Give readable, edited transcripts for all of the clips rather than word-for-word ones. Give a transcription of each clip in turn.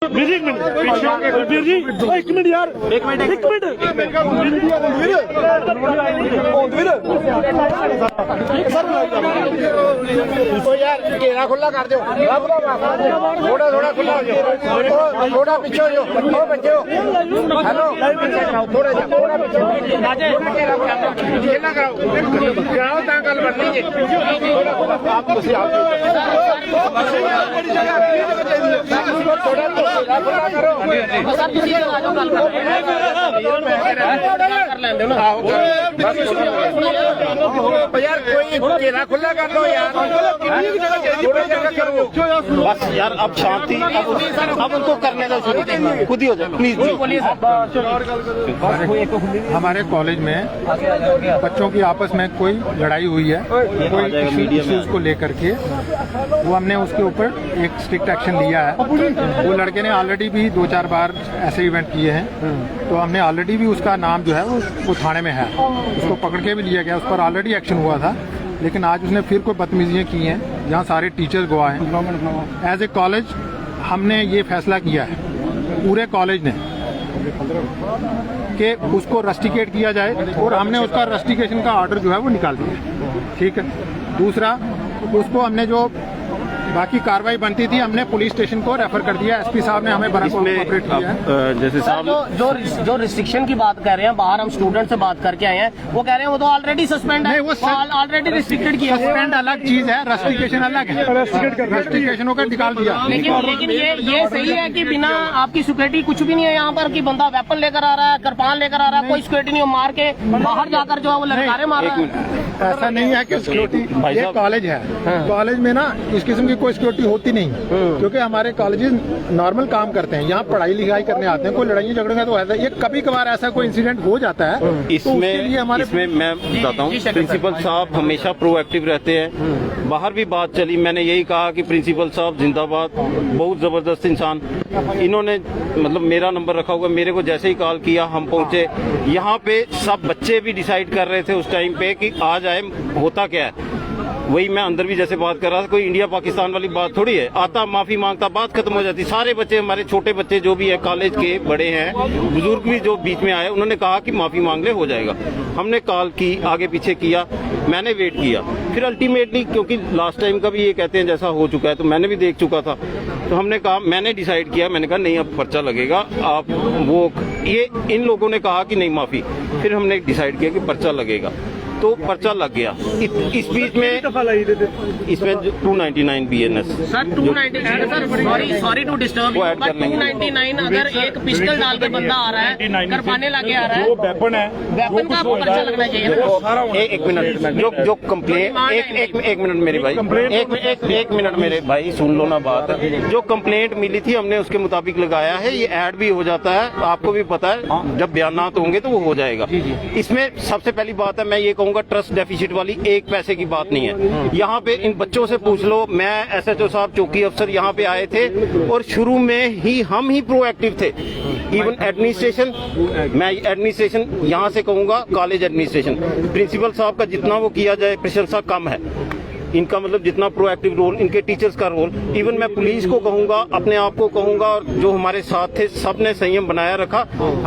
वीर जी एक मिनट यार, एक मिनट यार घेरा खुला कर दो, थोड़ा थोड़ा खुला हो जाओ, थोड़ा पीछे हो जाओ बच्चे हो। हेलो थोड़ा थोड़ा पीछे कराओ ता गल बननी जी। यार कोई घेरा खुला कर दो यार, बस यार अब शांति, अब उनको करने दो, शुरू खुद ही हो जाए प्लीज। हमारे कॉलेज में बच्चों की आपस में कोई लड़ाई हुई है, कोई इश्यूज को लेकर के, वो हमने उसके ऊपर एक स्ट्रिक्ट एक्शन लिया है। वो लड़के ने ऑलरेडी भी 2-4 बार ऐसे इवेंट किए हैं, तो हमने ऑलरेडी भी उसका नाम जो है वो थाने में है, उसको पकड़ के भी लिया गया, उस पर ऑलरेडी एक्शन हुआ था। लेकिन आज उसने फिर कोई बदतमीजियाँ की हैं जहाँ सारे टीचर्स गवाह हैं। एज ए कॉलेज हमने ये फैसला किया है पूरे कॉलेज ने कि उसको रस्टिकेट किया जाए, और हमने उसका रस्टिकेशन का ऑर्डर जो है वो निकाल दिया। ठीक है। दूसरा, उसको हमने जो बाकी कार्रवाई बनती थी हमने पुलिस स्टेशन को रेफर कर दिया। एसपी साहब ने हमें बड़ा कोऑपरेट किया है। जैसे साहब जो रिस्ट्रिक्शन की बात कर रहे हैं, बाहर हम स्टूडेंट से बात करके आए हैं, वो कह रहे हैं वो तो ऑलरेडी सस्पेंड है, वो ऑलरेडी रिस्ट्रिक्टेड किया। सस्पेंड अलग चीज है, रस्टिकेशन अलग है। रस्टिकेशन होकर निकाल दिया। लेकिन ये सही है कि बिना आपकी सिक्योरिटी कुछ भी नहीं है यहाँ पर, कि बंदा वेपन लेकर आ रहा है, कृपान लेकर आ रहा है, कोई सिक्योरिटी नहीं हो, मार के बाहर जाकर जो है वो ललकारे मार रहा है। ऐसा नहीं है कि सिक्योरिटी, ये कॉलेज है, कॉलेज में ना इस किस्म की कोई सिक्योरिटी होती नहीं, क्योंकि हमारे कॉलेजेस नॉर्मल काम करते हैं, यहाँ पढ़ाई लिखाई करने आते हैं। कोई लड़ाई झगड़े में तो ये कभी कभार ऐसा कोई इंसिडेंट हो जाता है। इसमें मैं बताता हूँ, प्रिंसिपल साहब हमेशा प्रोएक्टिव रहते हैं। बाहर भी बात चली, मैंने यही कहा कि प्रिंसिपल साहब जिंदाबाद, बहुत जबरदस्त इंसान। इन्होंने मतलब मेरा नंबर रखा हुआ, मेरे को जैसे ही कॉल किया हम पहुंचे यहाँ पे। सब बच्चे भी डिसाइड कर रहे थे उस टाइम पे कि आ जाए, होता क्या है। वही मैं अंदर भी जैसे बात कर रहा था, कोई इंडिया पाकिस्तान वाली बात थोड़ी है। आता माफी मांगता, बात खत्म हो जाती। सारे बच्चे, हमारे छोटे बच्चे जो भी है, कॉलेज के बड़े हैं, बुजुर्ग भी जो बीच में आए, उन्होंने कहा कि माफी मांग ले, हो जाएगा। हमने कॉल की, आगे पीछे किया, मैंने वेट किया। फिर अल्टीमेटली, क्योंकि लास्ट टाइम का भी ये कहते हैं जैसा हो चुका है, तो मैंने भी देख चुका था, तो हमने कहा, मैंने डिसाइड किया, मैंने कहा नहीं अब पर्चा लगेगा। आप वो ये इन लोगों ने कहा कि नहीं माफी, फिर हमने डिसाइड किया कि पर्चा लगेगा, तो पर्चा लग गया। इस बीच में इसमें 299 BNS sir 299 sorry to disturb, 299 अगर एक पिस्टल डाल के बंदा आ रहा है, करपाने लाके आ रहा है, वेपन है, वेपन का पर्चा लगना चाहिए। एक मिनट, जो कंप्लेन, एक मिनट मेरे भाई, एक मिनट मेरे भाई, सुन लो ना बात। जो कंप्लेंट मिली थी हमने उसके मुताबिक लगाया है। ये ऐड भी हो जाता है, आपको भी पता है, जब बयानात होंगे तो वो हो जाएगा। इसमें सबसे पहली बात है, मैं ये कहूंगा ट्रस्ट डेफिसिट वाली एक पैसे की बात नहीं है। यहाँ पे इन बच्चों से पूछ लो, मैं SHO साहब, चौकी अफसर यहाँ पे आए थे और शुरू में ही हम ही प्रोएक्टिव थे। इवन एडमिनिस्ट्रेशन, मैं एडमिनिस्ट्रेशन यहाँ से कहूंगा, कॉलेज एडमिनिस्ट्रेशन, प्रिंसिपल साहब का जितना वो किया जाए प्रशंसा कम है। इनका मतलब जितना प्रोएक्टिव रोल, इनके टीचर्स का रोल, इवन मैं पुलिस को कहूंगा, अपने आप को कहूंगा, और जो हमारे साथ थे सब ने संयम बनाया रखा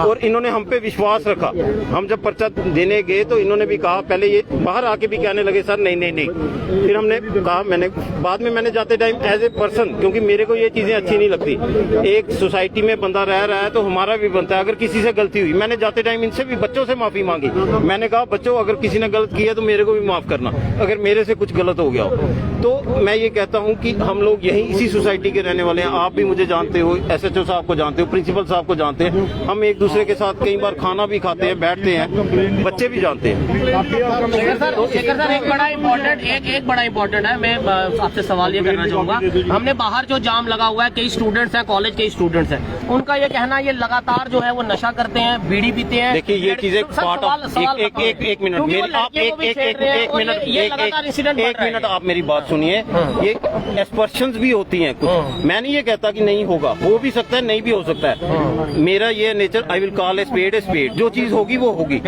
और इन्होंने हम पे विश्वास रखा। हम जब पर्चा देने गए तो इन्होंने भी कहा, पहले ये बाहर आके भी कहने लगे सर नहीं। फिर हमने कहा, मैंने बाद में मैंने जाते टाइम एज ए पर्सन, क्योंकि मेरे को ये चीजें अच्छी नहीं लगती। एक सोसाइटी में बंदा रह रहा है तो हमारा भी बनता है, अगर किसी से गलती हुई, मैंने जाते टाइम इनसे भी, बच्चों से माफी मांगी। मैंने कहा बच्चों, अगर किसी ने गलत किया तो मेरे को भी माफ करना, अगर मेरे से कुछ गलत हो गया हो। तो मैं ये कहता हूं कि हम लोग यही इसी सोसाइटी के रहने वाले हैं। आप भी मुझे जानते हो, SHO साहब को जानते हो, प्रिंसिपल साहब को जानते हैं। हम एक दूसरे के साथ कई बार खाना भी खाते हैं, बैठते हैं, बच्चे भी जानते हैं। शेखर सर एक बड़ा इम्पोर्टेंट है, मैं आपसे सवाल ये करना चाहूंगा। हमने बाहर जो जाम लगा हुआ है, कई स्टूडेंट्स हैं, कॉलेज के स्टूडेंट्स हैं, उनका ये कहना ये लगातार जो है वो नशा करते हैं, बीड़ी पीते हैं। देखिए ये चीजें पार्ट ऑफ, एक मिनट मिनट आप मेरी बात सुनिए। ये एक्सपर्शंस भी होती हैं कुछ, मैं नहीं ये कहता कि नहीं होगा, हो भी सकता है, नहीं भी हो सकता है। मेरा ये nature, I will call a spade, जो चीज होगी वो होगी।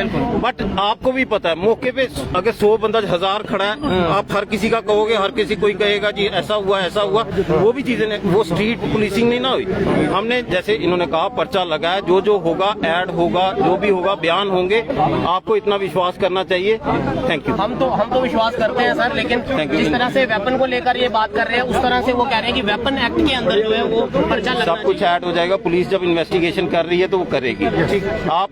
बट आपको भी पता है मौके पे अगर 100 बंदा 1000 खड़ा है, आप हर किसी का कहोगे, हर किसी कोई कहेगा जी ऐसा हुआ ऐसा हुआ, वो भी चीजें नहीं, वो स्ट्रीट पुलिसिंग नहीं ना हुई। हमने जैसे इन्होंने कहा पर्चा लगाया, जो होगा ऐड होगा, जो भी होगा बयान होंगे, आपको इतना विश्वास करना चाहिए। Thank you. हम तो विश्वास करते हैं सर, लेकिन जिस तरह से वेपन को लेकर ये बात कर रहे हैं, उस तरह से वो कह रहे हैं कि वेपन एक्ट के अंदर जो है वो पर्चा लगना सब कुछ ऐड हो जाएगा। पुलिस जब इन्वेस्टिगेशन कर रही है तो वो करेगी। आप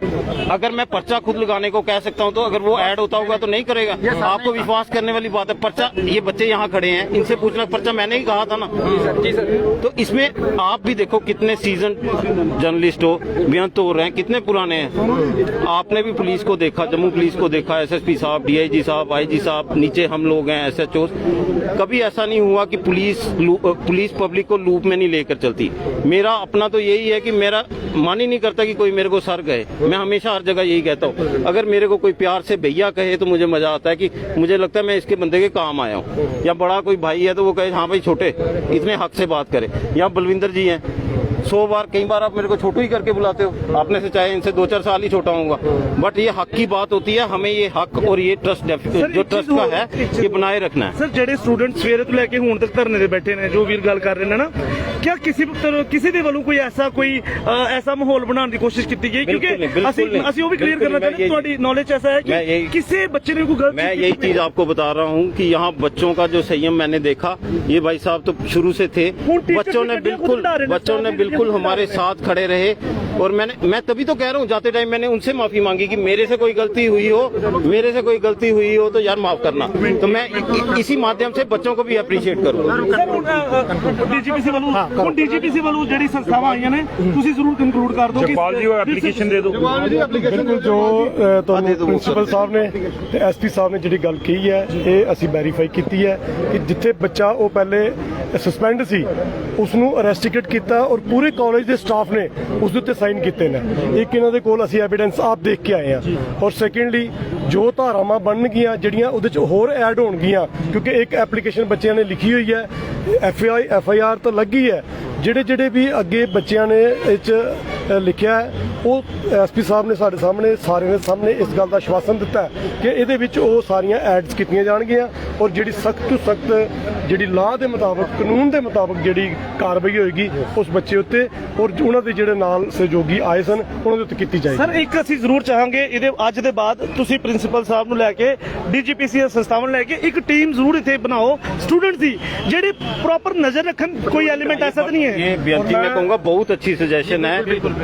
अगर मैं पर्चा खुद लगाने को कह सकता हूँ, तो अगर वो ऐड होता होगा तो नहीं करेगा। आपको विश्वास करने वाली बात है। पर्चा, ये बच्चे यहाँ खड़े हैं, इनसे पूछना, पर्चा मैंने ही कहा था ना। तो इसमें आप भी देखो कितने सीजन जर्नलिस्ट हो, बेअंत हो रहे हैं, कितने पुराने हैं। आपने भी पुलिस को देखा, जम्मू पुलिस को देखा, एसएसपी साहब, डीआईजी साहब, आईजी साहब, नीचे हम लोग हैं एसएचओ। कभी ऐसा नहीं हुआ कि पुलिस पब्लिक को लूप में नहीं लेकर चलती। मेरा अपना तो यही है कि मेरा मन ही नहीं करता कि कोई मेरे को सर कहे। मैं हमेशा हर जगह यही कहता हूँ, अगर मेरे को कोई प्यार से भैया कहे तो मुझे मजा आता है, कि मुझे लगता है मैं इसके बंदे के काम आया हूँ। या बड़ा कोई भाई है तो वो कहे हाँ भाई छोटे, इतने हक से बात करे। या बलविंदर जी हैं, 100 बार, कई बार आप मेरे को छोटू ही करके बुलाते हो, आपने से चाहे इनसे 2-4 साल ही छोटा होऊंगा, बट ये हक की बात होती है। हमें ये हक और ये ट्रस्ट जो ट्रस्ट का है ये बनाए रखना है। सर ਜਿਹੜੇ ਸਟੂਡੈਂਟ ਸਵੇਰੇ ਤੋਂ ਲੈ ਕੇ ਹੁਣ ਤੱਕ ਧਰਨੇ ਤੇ ਬੈਠੇ ਨੇ, ਜੋ ਵੀਰ ਗੱਲ ਕਰ ਰਹੇ ਨੇ ਨਾ, क्या किसी ਦੇ ਵੱਲੋਂ ਕੋਈ ऐसा माहौल बनाने की कोशिश की गई? क्योंकि ਅਸੀਂ ਉਹ ਵੀ क्लियर करना चाहते हैं, ਤੁਹਾਡੀ नॉलेज ऐसा है कि किसी बच्चे ने कोई गलत, मैं यही चीज आपको बता रहा हूँ कि यहाँ बच्चों का जो संयम मैंने देखा, ये भाई साहब तो शुरू से थे, बच्चों ने बिल्कुल हमारे साथ खड़े रहे। और मैं तभी तो कह रहा हूँ, जाते टाइम मैंने उनसे माफी मांगी कि मेरे से कोई गलती हुई हो तो यार माफ करना। तो मैं इसी माध्यम से बच्चों को भी अप्रिशिएट करूँ। ਡੀਜੀਪੀਸੀ ਵੱਲੋਂ ਹੁਣ ਡੀਜੀਪੀਸੀ ਵੱਲੋਂ ਜਿਹੜੀ ਸੰਸਥਾਵਾਂ ਆਈਆਂ ਨੇ, ਤੁਸੀਂ ਜ਼ਰੂਰ ਕੰਕਲੂਡ ਕਰ ਦਿਓ ਕਿ ਜਗਪਾਲ ਜੀ ਉਹ ਐਪਲੀਕੇਸ਼ਨ ਦੇ ਦਿਓ। ਬਿਲਕੁਲ, ਜੋ ਤੁਹਾਨੂੰ ਪ੍ਰਿੰਸੀਪਲ ਸਾਹਿਬ ਨੇ ਤੇ ਐਸਪੀ ਸਾਹਿਬ ਨੇ ਜਿਹੜੀ ਗੱਲ ਕਹੀ ਹੈ, ਇਹ ਅਸੀਂ ਵੈਰੀਫਾਈ ਕੀਤੀ ਹੈ ਕਿ ਜਿੱਥੇ ਬੱਚਾ ਉਹ ਪਹਿਲੇ ਸਸਪੈਂਡ ਸੀ, ਉਸ ਨੂੰ ਅਰੈਸਟੀਕੇਟ ਕੀਤਾ ਔਰ ਪੂਰੇ ਕਾਲਜ ਦੇ ਸਟਾਫ ਨੇ ਉਸ ਦੇ ਉੱਤੇ ਸਾਈਨ ਕੀਤੇ ਨੇ। ਇੱਕ ਇਹਨਾਂ ਦੇ ਕੋਲ ਅਸੀਂ ਐਵੀਡੈਂਸ ਆਪ ਦੇਖ ਕੇ ਆਏ ਹਾਂ। ਔਰ ਸੈਕੰਡਲੀ ਜੋ ਧਾਰਾਵਾਂ ਬਣਨਗੀਆਂ ਜਿਹੜੀਆਂ ਉਹਦੇ ਚ ਹੋਰ ਐਡ ਹੋਣਗੀਆਂ, ਕਿਉਂਕਿ ਇੱਕ ਐਪਲੀਕੇਸ਼ਨ ਬੱਚਿਆਂ ਨੇ ਲਿਖੀ ਹੋਈ ਹੈ, FIR ਤਾਂ ਲੱਗੀ ਹੈ, ਜਿਹੜੇ ਵੀ ਅੱਗੇ ਬੱਚਿਆਂ ਨੇ ਇਹ 'ਚ ਲਿਖਿਆ ਹੈ, ਉਹ ਐਸਪੀ ਸਾਹਿਬ ਨੇ ਸਾਡੇ ਸਾਹਮਣੇ, ਸਾਰਿਆਂ ਦੇ ਸਾਹਮਣੇ ਇਸ ਗੱਲ ਦਾ ਆਸ਼ਵਾਸਨ ਦਿੱਤਾ ਕਿ ਇਹਦੇ ਵਿੱਚ ਉਹ ਸਾਰੀਆਂ ਐਡਸ ਕੀਤੀਆਂ ਜਾਣਗੀਆਂ ਔਰ ਜਿਹੜੀ ਸਖਤ ਤੋਂ ਸਖਤ ਜਿਹੜੀ ਲਾਅ ਦੇ ਮੁਤਾਬਕ, ਕਾਨੂੰਨ ਦੇ ਮੁਤਾਬਕ ਜਿਹੜੀ ਕਾਰਵਾਈ ਹੋਏਗੀ ਉਸ ਬੱਚੇ ਉੱਤੇ ਔਰ ਉਹਨਾਂ ਦੇ ਜਿਹੜੇ ਨਾਲ ਸਹਿਯੋਗੀ ਆਏ ਸਨ ਉਹਨਾਂ ਦੇ ਉੱਤੇ ਕੀਤੀ ਜਾਏਗੀ। ਸਰ ਇੱਕ ਅਸੀਂ ਜ਼ਰੂਰ ਚਾਹਾਂਗੇ, ਇਹਦੇ ਅੱਜ ਦੇ ਬਾਅਦ ਤੁਸੀਂ ਪ੍ਰਿੰਸੀਪਲ ਸਾਹਿਬ ਨੂੰ ਲੈ ਕੇ, ਡੀਜੀਪੀਸੀ ਸੰਸਥਾਵਾਂ ਨੂੰ ਲੈ ਕੇ ਇੱਕ ਟੀਮ ਜ਼ਰੂਰ ਇੱਥੇ ਬਣਾਓ ਸਟੂਡੈਂਟਸ ਦੀ, ਜਿਹੜੀ प्रॉपर नजर रखन, कोई एलिमेंट ऐसा तो नहीं है। ये बेनती मैं कहूँगा बहुत अच्छी सजेशन है,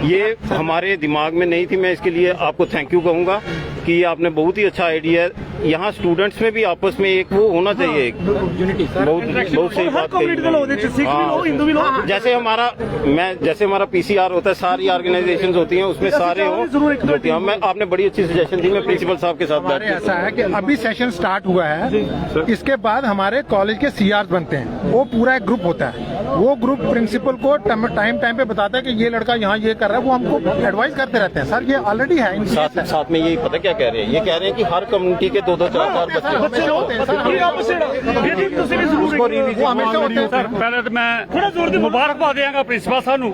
ये हमारे दिमाग में नहीं थी। मैं इसके लिए आपको थैंक यू कहूँगा कि आपने बहुत ही अच्छा आइडिया है। यहाँ स्टूडेंट्स में भी आपस में एक वो होना चाहिए, एक बहुत सही बात कही। जैसे हमारा PCR होता है, सारी ऑर्गेनाइजेशन होती हैं, उसमें सारे हो। मैं आपने बड़ी अच्छी सजेशन दी, मैं प्रिंसिपल साहब के साथ हमारे ऐसा है कि अभी सेशन स्टार्ट हुआ है, इसके बाद हमारे कॉलेज के CRs बनते हैं, वो पूरा एक ग्रुप होता है, वो ग्रुप प्रिंसिपल को टाइम पे बताता है कि ये लड़का यहाँ ये कर रहा है, वो हमको एडवाइस करते रहते हैं। सर ये ऑलरेडी है। साथ में यही पता क्या कह रहे हैं, ये कह रहे हैं कि हर कम्युनिटी के 2-2 4-4 बच्चे ਪਹਿਲੇ ਤਾਂ ਮੈਂ ਮੁਬਾਰਕਬਾਦ ਦਿਆਂਗਾ ਪ੍ਰਿੰਸੀਪਲ ਸਾਹਿਬ ਨੂੰ।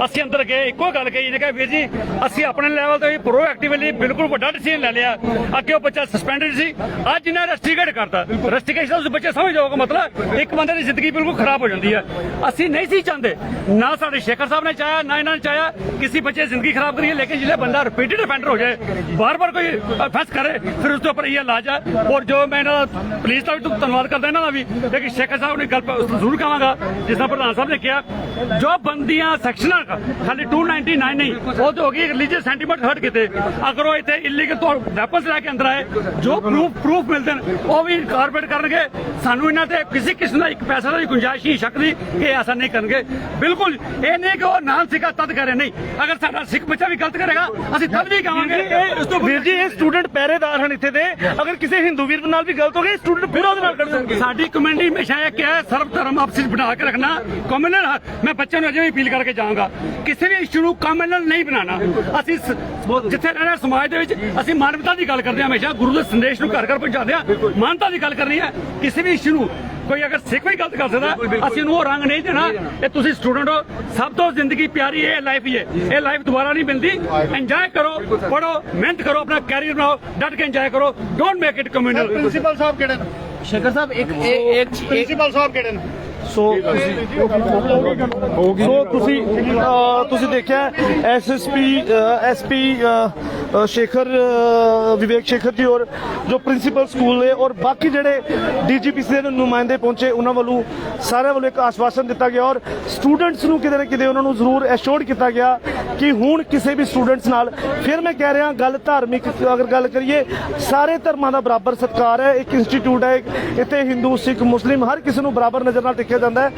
ਅਸੀਂ ਅੰਦਰ ਗਏ, ਇੱਕੋ ਗੱਲ ਕਹੀ ਨੇ ਕਿ ਵੀਰ ਜੀ ਅਸੀਂ ਆਪਣੇ ਲੈਵਲ ਤੋਂ ਪ੍ਰੋਐਕਟਿਵਲੀ ਬਿਲਕੁਲ ਵੱਡਾ ਡਿਸੀਜਨ ਲੈ ਲਿਆ। ਅੱਗੇ ਉਹ ਬੱਚਾ ਸਸਪੈਂਡਡ ਸੀ, ਅੱਜ ਇਹਨਾਂ ਰੈਸਟੀਕੇਟ ਕਰਤਾ। ਰੈਸਟੀਕੇਸ਼ਨ ਉਸ ਬੱਚੇ ਸਮਝ ਜਾਓਗੇ, ਮਤਲਬ ਇੱਕ ਬੰਦੇ ਦੀ ਜ਼ਿੰਦਗੀ ਬਿਲਕੁਲ ਖਰਾਬ ਹੋ ਜਾਂਦੀ ਹੈ। ਅਸੀਂ ਨਹੀਂ ਸੀ ਚਾਹੁੰਦੇ, ਨਾ ਸਾਡੇ ਸ਼ੇਖਰ ਸਾਹਿਬ ਨੇ ਚਾਹਿਆ, ਨਾ ਇਹਨਾਂ ਨੇ ਚਾਹਿਆ ਕਿਸੇ ਬੱਚੇ ਦੀ ਜ਼ਿੰਦਗੀ ਖਰਾਬ ਕਰੀਏ। ਲੇਕਿन ਜਿਹੜਾ ਬੰਦਾ ਰਿਪੀਟਡ ਅਫੈਂਡਰ ਹੋ ਜਾਏ, ਬਾਰ-ਬਾਰ ਕੋਈ ਅਫੈਂਸ करे, फिर उसके ऊपर ये इलाज है। और जो मैं पुलिस का भी धन्यवाद करता इन्हों का भी, लेकिन शेखर साहब ने गल जरूर कहांगा, जिस तरह प्रधान साहब ने कहा, जो बंदियां सैक्शन खाली 299 नहीं, वो तो होगी रिलीजियस सेंटीमेंट हट किते। अगर वो इतने इलीगल तो वैपन्स लैके अंदर आए, जो प्रूफ मिलते हैं वो भी कारपोरेट करनगे। सानू इन्हां ते किसी किस्म का एक पैसा की गुंजाइश ही शक नहीं कि ऐसा नहीं करनगे। बिल्कुल ये नहीं कि वो नान सिखा तद करे, नहीं, अगर साडा सिख बच्चा भी गलत करेगा असं तद भी कहांगे। ਵੀਰ ਜੀ ਇਹ ਸਟੂਡੈਂਟ ਪਹਿਰੇਦਾਰ ਹਨ ਇੱਥੇ ਦੇ, ਅਗਰ ਕਿਸੇ ਹਿੰਦੂ ਵੀਰ ਨਾਲ ਵੀ ਗਲਤ ਹੋ ਗਈ, ਸਟੂਡੈਂਟ ਪੂਰਾ ਉਹਦੇ ਨਾਲ ਕਰ ਸਕਦੇ। ਸਾਡੀ ਕਮਿਊਨਿਟੀ ਹਮੇਸ਼ਾ ਇਹ ਕਿਹਾ, ਸਰਬ ਧਰਮ ਆਪਸ ਵਿੱਚ ਬਣਾ ਕੇ ਰੱਖਣਾ। ਕਮਿਊਨਲ ਮੈਂ ਬੱਚਿਆਂ ਨੂੰ ਅਜੇ ਵੀ ਅਪੀਲ ਕਰਕੇ ਜਾਵਾਂਗਾ ਕਿਸੇ ਵੀ ਇਸ਼ੂ ਨੂੰ ਕਮਿਊਨਲ ਨਹੀਂ ਬਣਾਉਣਾ। ਅਸੀਂ ਜਿੱਥੇ ਰਹਿਣਾ ਸਮਾਜ ਦੇ ਵਿੱਚ ਅਸੀਂ ਮਾਨਵਤਾ ਦੀ ਗੱਲ ਕਰਦੇ ਹਾਂ, ਹਮੇਸ਼ਾ ਗੁਰੂ ਦੇ ਸੰਦੇਸ਼ ਨੂੰ ਘਰ ਘਰ ਪਹੁੰਚਾਉਂਦੇ ਹਾਂ, ਮਾਨਵਤਾ ਦੀ ਗੱਲ ਕਰਨੀ ਹੈ। ਕਿਸੇ ਵੀ ਇਸ਼ੂ ਨੂੰ ਕੋਈ ਅਗਰ ਸਿੱਖ ਵੀ ਗਲਤ ਕਰ ਸਕਦਾ, ਅਸੀਂ ਉਹਨੂੰ ਉਹ ਰੰਗ ਨਹੀਂ ਦੇਣਾ। ਇਹ ਤੁਸੀਂ ਸਟੂਡੈਂਟ ਹੋ, ਸਭ ਤੋਂ ਜ਼ਿੰਦਗੀ ਪਿਆਰੀ ਇਹ ਲਾਈਫ ਹੀ ਹੈ, ਇਹ ਲਾਈਫ ਦੁਬਾਰਾ ਨਹੀਂ ਮਿਲਦੀ। ਇੰਜੋਏ ਕਰੋ, ਪੜੋ, ਮਿਹਨਤ ਕਰੋ, ਆਪਣਾ ਕੈਰੀਅਰ ਬਣਾਓ, ਡਟ ਕੇ ਇੰਜੋਏ ਕਰੋ, don't make it communal. Principal ਸਾਹਿਬ ਕਿਹੜੇ ਨੇ? शेखर साहब एक ਪ੍ਰਿੰਸੀਪਲ ਸਾਹਿਬ ਕਿਹੜੇ ਨੇ? ਸੋ ਤੁਸੀਂ ਦੇਖਿਆ ਐਸਪੀ ਸ਼ੇਖਰ ਵਿਵੇਕ ਸ਼ੇਖਰ ਜੀ ਔਰ ਜੋ ਪ੍ਰਿੰਸੀਪਲ ਸਕੂਲ ਨੇ ਔਰ ਬਾਕੀ ਜਿਹੜੇ ਡੀਜੀਪੀਸੀ ਦੇ ਨੁਮਾਇੰਦੇ ਪਹੁੰਚੇ, ਉਹਨਾਂ ਵੱਲੋਂ ਸਾਰਿਆਂ ਵੱਲੋਂ ਇੱਕ ਆਸ਼ਵਾਸਨ ਦਿੱਤਾ ਗਿਆ ਔਰ ਸਟੂਡੈਂਟਸ ਨੂੰ ਕਿਤੇ ਨਾ ਕਿਤੇ ਉਹਨਾਂ ਨੂੰ ਜ਼ਰੂਰ ਐਸ਼ੋਰਡ ਕੀਤਾ ਗਿਆ ਕਿ ਹੁਣ ਕਿਸੇ ਵੀ ਸਟੂਡੈਂਟਸ ਨਾਲ, ਫਿਰ ਮੈਂ ਕਹਿ ਰਿਹਾ ਗੱਲ ਧਾਰਮਿਕ ਅਗਰ ਗੱਲ ਕਰੀਏ, ਸਾਰੇ ਧਰਮਾਂ ਦਾ ਬਰਾਬਰ ਸਤਿਕਾਰ ਹੈ। ਇੱਕ ਇੰਸਟੀਚਿਊਟ ਹੈ, ਇੱਥੇ ਹਿੰਦੂ ਸਿੱਖ ਮੁਸਲਿਮ ਹਰ ਕਿਸੇ ਨੂੰ ਬਰਾਬਰ ਨਜ਼ਰ ਨਾਲ ਦੇਖਿਆ ਜਾਂਦਾ ਹੈ।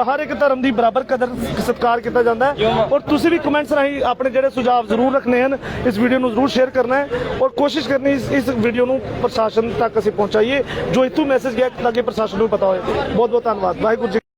ਹਰ ਇੱਕ ਧਰਮ ਦੀ ਬਰਾਬਰ ਕਦਰ ਸਤਿਕਾਰ ਕੀਤਾ ਜਾਂਦਾ ਹੈ। ਔਰ ਤੁਸੀਂ ਵੀ ਕਮੈਂਟਸ ਰਾਹੀਂ ਆਪਣੇ ਜਿਹੜੇ ਸੁਝਾਅ ਜ਼ਰੂਰ ਰੱਖਣੇ ਹਨ, ਇਸ ਵੀਡੀਓ ਨੂੰ ਜ਼ਰੂਰ ਸ਼ੇਅਰ ਕਰਨਾ ਹੈ ਔਰ ਕੋਸ਼ਿਸ਼ ਕਰਨੀ ਇਸ ਵੀਡੀਓ ਨੂੰ ਪ੍ਰਸ਼ਾਸਨ ਤੱਕ ਅਸੀਂ ਪਹੁੰਚਾਈਏ, ਜੋ ਇੱਥੋਂ ਮੈਸੇਜ ਗਿਆ ਤਾਂ ਕਿ ਪ੍ਰਸ਼ਾਸਨ ਨੂੰ ਪਤਾ ਹੋਏ। ਬਹੁਤ ਬਹੁਤ ਧੰਨਵਾਦ। ਵਾਹਿਗੁਰੂ ਜੀ।